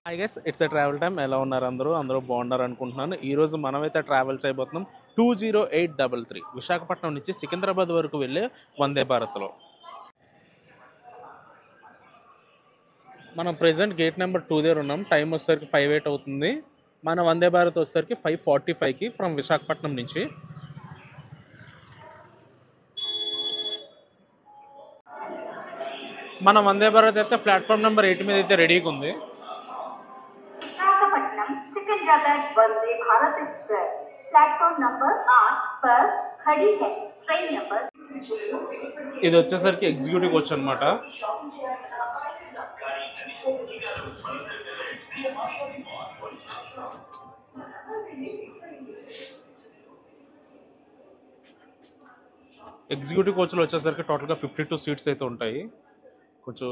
I guess it's a travel time. ఎలా ఉన్నారు అందరూ? అందరూ బాగున్నారు అనుకుంటున్నాను. ఈరోజు మనమైతే ట్రావెల్ చేయబోతున్నాం 20833 విశాఖపట్నం నుంచి సికింద్రాబాద్ వరకు వెళ్ళే వందే భారత్లో. మనం ప్రెజెంట్ గేట్ నెంబర్ 2 దగ్గర ఉన్నాం. టైం వచ్చేసరికి 5:08 అవుతుంది. మన వందే భారత్ వచ్చేసరికి 5:45కి ఫ్రమ్ విశాఖపట్నం నుంచి. మన వందే భారత్ అయితే ప్లాట్ఫామ్ నెంబర్ 8 మీద అయితే రెడీగా ఉంది. Visakhapatnam Secunderabad Vande Bharat express platform number 8 पर खड़ी है। ट्रेन नंबर ఇది వచ్చేసరికి ఎగ్జిక్యూటివ్ కోచ్ అనమాట. ఎగ్జిక్యూటివ్ కోచ్లో వచ్చేసరికి టోటల్గా 52 సీట్స్ అయితే ఉంటాయి. కొంచెం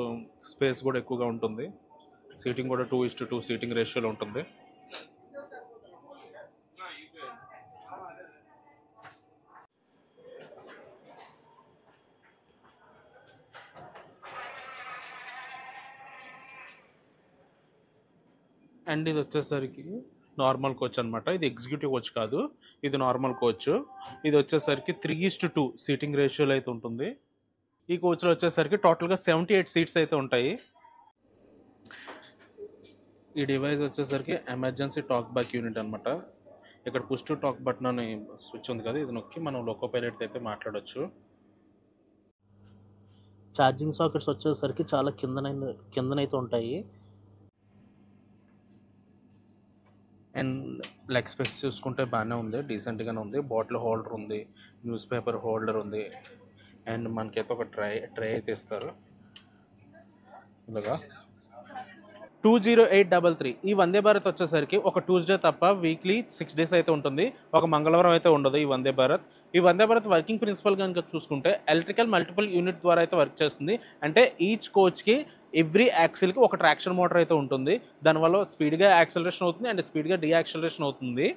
స్పేస్ కూడా ఎక్కువగా ఉంటుంది. సీటింగ్ కూడా 2:2 సీటింగ్ రేషియోలో ఉంటుంది. అండ్ ఇది వచ్చేసరికి నార్మల్ కోచ్ అనమాట. ఇది ఎగ్జిక్యూటివ్ కోచ్ కాదు, ఇది నార్మల్ కోచ్. ఇది వచ్చేసరికి 3:2 సీటింగ్ రేషియోలో అయితే ఉంటుంది. ఈ కోచ్లో వచ్చేసరికి టోటల్గా 78 సీట్స్ అయితే ఉంటాయి. ఈ డివైస్ వచ్చేసరికి ఎమర్జెన్సీ టాక్ బ్యాక్ యూనిట్ అనమాట. ఇక్కడ పుష్ టు టాక్ బటన్ అని స్విచ్ ఉంది కదా, ఇది నొక్కి మనం లోకో పైలట్ అయితే మాట్లాడవచ్చు. ఛార్జింగ్ సాకెట్స్ వచ్చేసరికి చాలా కిందనైతే ఉంటాయి. అండ్ లెగ్ స్పేస్ చూసుకుంటే బాగానే ఉంది, డీసెంట్గానే ఉంది. బాటిల్ హోల్డర్ ఉంది, న్యూస్ పేపర్ హోల్డర్ ఉంది. అండ్ మనకైతే ఒక ట్రే అయితే ఇస్తారు ఇలాగా. 20833 ఈ వందే భారత్ వచ్చేసరికి ఒక ట్యూస్డే తప్ప వీక్లీ 6 డేస్ అయితే ఉంటుంది. ఒక మంగళవారం అయితే ఉండదు ఈ వందే భారత్. ఈ వందే భారత్ వర్కింగ్ ప్రిన్సిపల్ కనుక చూసుకుంటే ఎలక్ట్రికల్ మల్టిపుల్ యూనిట్ ద్వారా అయితే వర్క్ చేస్తుంది. అంటే ఈచ్ కోచ్కి ఎవ్రీ యాక్సిల్కి ఒక ట్రాక్షన్ మోటార్ అయితే ఉంటుంది. దానివల్ల స్పీడ్గా యాక్సలరేషన్ అవుతుంది అండ్ స్పీడ్గా డీయాక్సలరేషన్ అవుతుంది.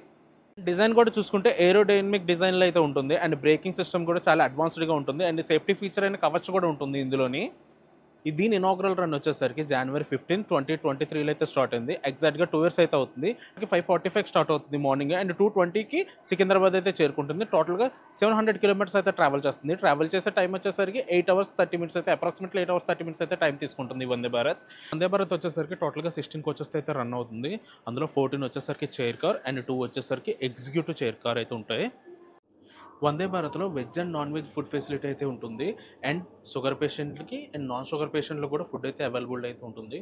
డిజైన్ కూడా చూసుకుంటే ఏరోడైనమిక్ డిజైన్లో అయితే ఉంటుంది. అండ్ బ్రేకింగ్ సిస్టమ్ కూడా చాలా అడ్వాన్స్డ్గా ఉంటుంది. అండ్ సేఫ్టీ ఫీచర్ అయిన కవచ్ కూడా ఉంటుంది ఇందులోని. దీని ఇనాగ్రల్ రన్ వచ్చేసరికి January 15, 2023లో అయితే స్టార్ట్ అయింది. ఎగ్జాక్ట్గా 2 years అయితే అవుతుంది. 5:45 స్టార్ట్ అవుతుంది మార్నింగ్ అండ్ 2:20కి సికింద్రాబాద్ అయితే చేరుకుంటుంది. టోటల్గా 700 kilometers అయితే ట్రావెల్ చేస్తుంది. ట్రావెల్ చేసే టైం వచ్చేసరికి 8 hours 30 minutes అయితే అప్రాక్సిమేట్లీ 8 hours 30 minutes అయితే టైం తీసుకుంటుంది ఈ వందే భారత్. వందే భారత్ వచ్చేసరికి టోటల్గా 16 కోచెస్ అయితే రన్ అవుతుంది. అందులో 14 వచ్చేసరికి చైర్ కార్ అండ్ 2 వచ్చేసరికి ఎగ్జిక్యూటివ్ చైర్ కార్ అయితే ఉంటాయి. వందే భారత్లో veg and non veg food facility అయితే ఉంటుంది. అండ్ షుగర్ పేషెంట్లకి అండ్ నాన్ షుగర్ పేషెంట్లకు కూడా ఫుడ్ అయితే అవైలబుల్ అయితే ఉంటుంది.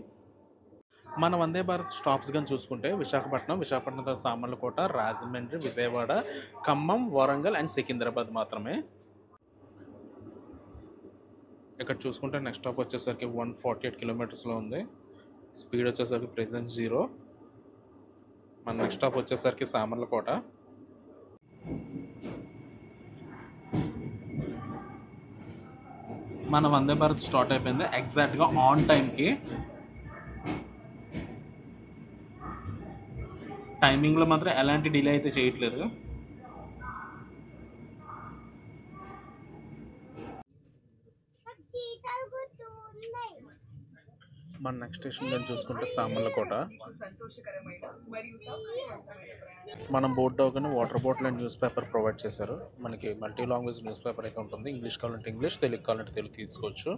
మన వందే భారత్ స్టాప్స్ కానీ చూసుకుంటే విశాఖపట్నం తర్వాత సామర్లకోట, రాజమండ్రి, విజయవాడ, ఖమ్మం, వరంగల్ అండ్ సికింద్రాబాద్ మాత్రమే. ఇక్కడ చూసుకుంటే నెక్స్ట్ స్టాప్ వచ్చేసరికి 148 kilometersలో ఉంది. స్పీడ్ వచ్చేసరికి ప్రెజెంట్ 0. మన నెక్స్ట్ స్టాప్ వచ్చేసరికి సామర్లకోట. మన వందే భారత్ స్టార్ట్ అయిపోయింది ఎగ్జాక్ట్గా ఆన్ టైంకి. టైమింగ్లో మాత్రం ఎలాంటి డిలే అయితే చేయట్లేదు. మన నెక్స్ట్ స్టేషన్ కానీ చూసుకుంటే సామర్లకోట. మనం boat dog water bottle and news paper provide చేశారు. మనకి మల్టీ లాంగ్వేజ్ న్యూస్ పేపర్ అయితే ఉంటుంది. ఇంగ్లీష్ కావాలంటే ఇంగ్లీష్, తెలుగు కావాలంటే తెలుగు తీసుకోవచ్చు.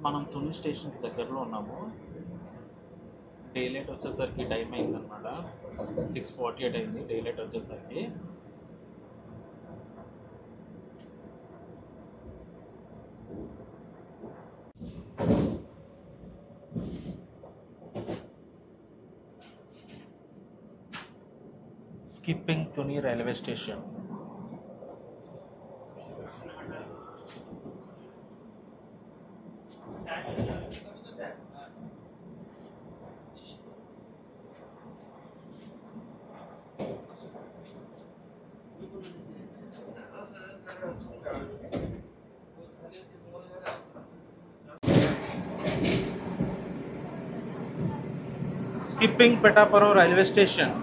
మనం తుని స్టేషన్కి దగ్గరలో ఉన్నాము. డే లైట్ వచ్చేసరికి టైం అయిందనమాట. 6:48 అయింది డే లైట్ వచ్చేసరికి. Skipping Tuni railway station. Skipping Pithapuram railway station.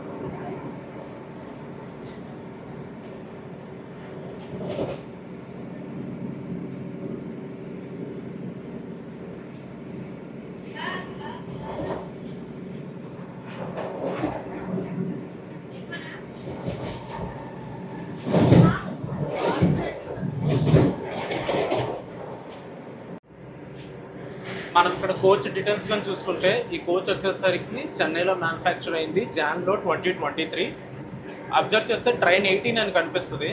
మనం ఇక్కడ కోచ్ డీటెయిల్స్ కానీ చూసుకుంటే ఈ కోచ్ వచ్చేసరికి చెన్నైలో మ్యానుఫ్యాక్చర్ అయింది జాన్లో 2023. అబ్జర్వ్ చేస్తే ట్రైన్ 18 అని కనిపిస్తుంది.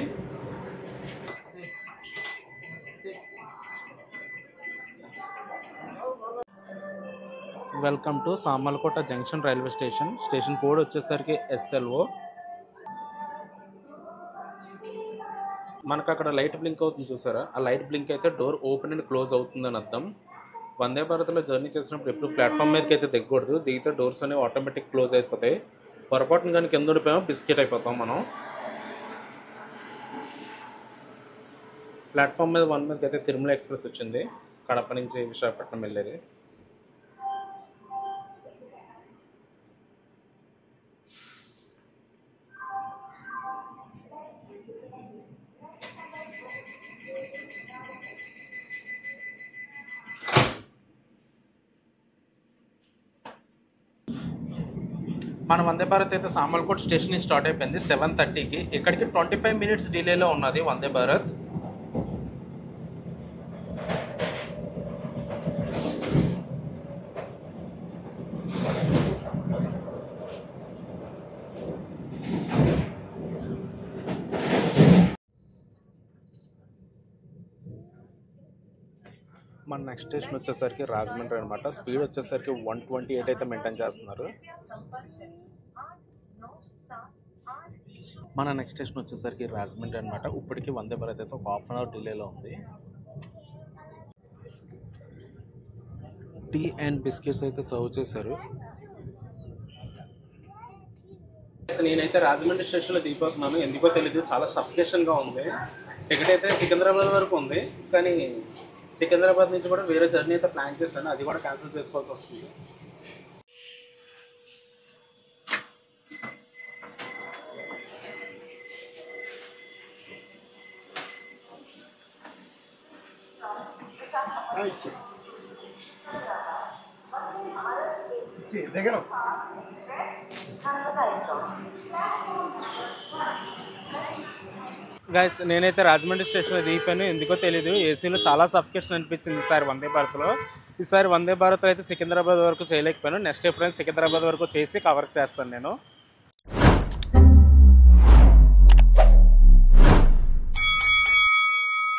Welcome to Samarlakota junction railway station. Station code వచ్చేసరికి SLO. మనకు అక్కడ లైట్ బ్లింక్ అవుతుంది చూసారా, ఆ లైట్ బ్లింక్ అయితే డోర్ ఓపెన్ అండ్ క్లోజ్ అవుతుందని అర్థం. వందే భారత్లో జర్నీ చేసినప్పుడు ఎప్పుడు ప్లాట్ఫామ్ మీదకి అయితే దిగకూడదు, దిగితే డోర్స్ అనేవి ఆటోమేటిక్ క్లోజ్ అయిపోతాయి. పొరపాటున కానీ కింద ఉండిపోయామో బిస్కెట్ అయిపోతాం మనం. ప్లాట్ఫామ్ మీద 1 మీదకి అయితే తిరుమల ఎక్స్ప్రెస్ వచ్చింది, కడప నుంచి విశాఖపట్నం వెళ్ళేది. మన వందే భారత్ అయితే సామర్లకోట స్టేషన్ నుంచి స్టార్ట్ అయిపోయింది 7:30కి. ఇక్కడికి 25 మినిట్స్ డిలేలో ఉన్నది వందే భారత్. మన నెక్స్ట్ స్టేషన్ వచ్చేసరికి రాజమండ్రి అనమాట. స్పీడ్ వచ్చేసరికి 128 అయితే మెయింటైన్ చేస్తున్నారు. మన నెక్స్ట్ స్టేషన్ వచ్చేసరికి రాజమండ్రి అనమాట. ఇప్పటికి వందే భారత్ అయితే ఒక ½ అవర్ డిలేలో ఉంది. టీ అండ్ బిస్కెట్స్ అయితే సర్వ్ చేశారు. నేనైతే రాజమండ్రి స్టేషన్లో దిగిపోతున్నాను, ఎందుకో తెలియదు చాలా సఫికేషన్గా ఉంది. టికెట్ అయితే సికింద్రాబాద్ వరకు ఉంది, కానీ సికింద్రాబాద్ నుంచి కూడా వేరే జర్నీ అయితే ప్లాన్ చేశాను, అది కూడా క్యాన్సిల్ చేసుకోవాల్సి వస్తుంది. గైస్ నేనైతే రాజమండ్రి స్టేషన్లో దిగిపోయాను, ఎందుకో తెలీదు ఏసీలో చాలా సఫికేషన్ అనిపించింది ఈసారి వందే భారత్లో. ఈసారి వందే భారత్ అయితే సికింద్రాబాద్ వరకు చేయలేకపోయాను. నెక్స్ట్ ఎప్పుడైనా సికింద్రాబాద్ వరకు చేసి కవర్ చేస్తాను నేను.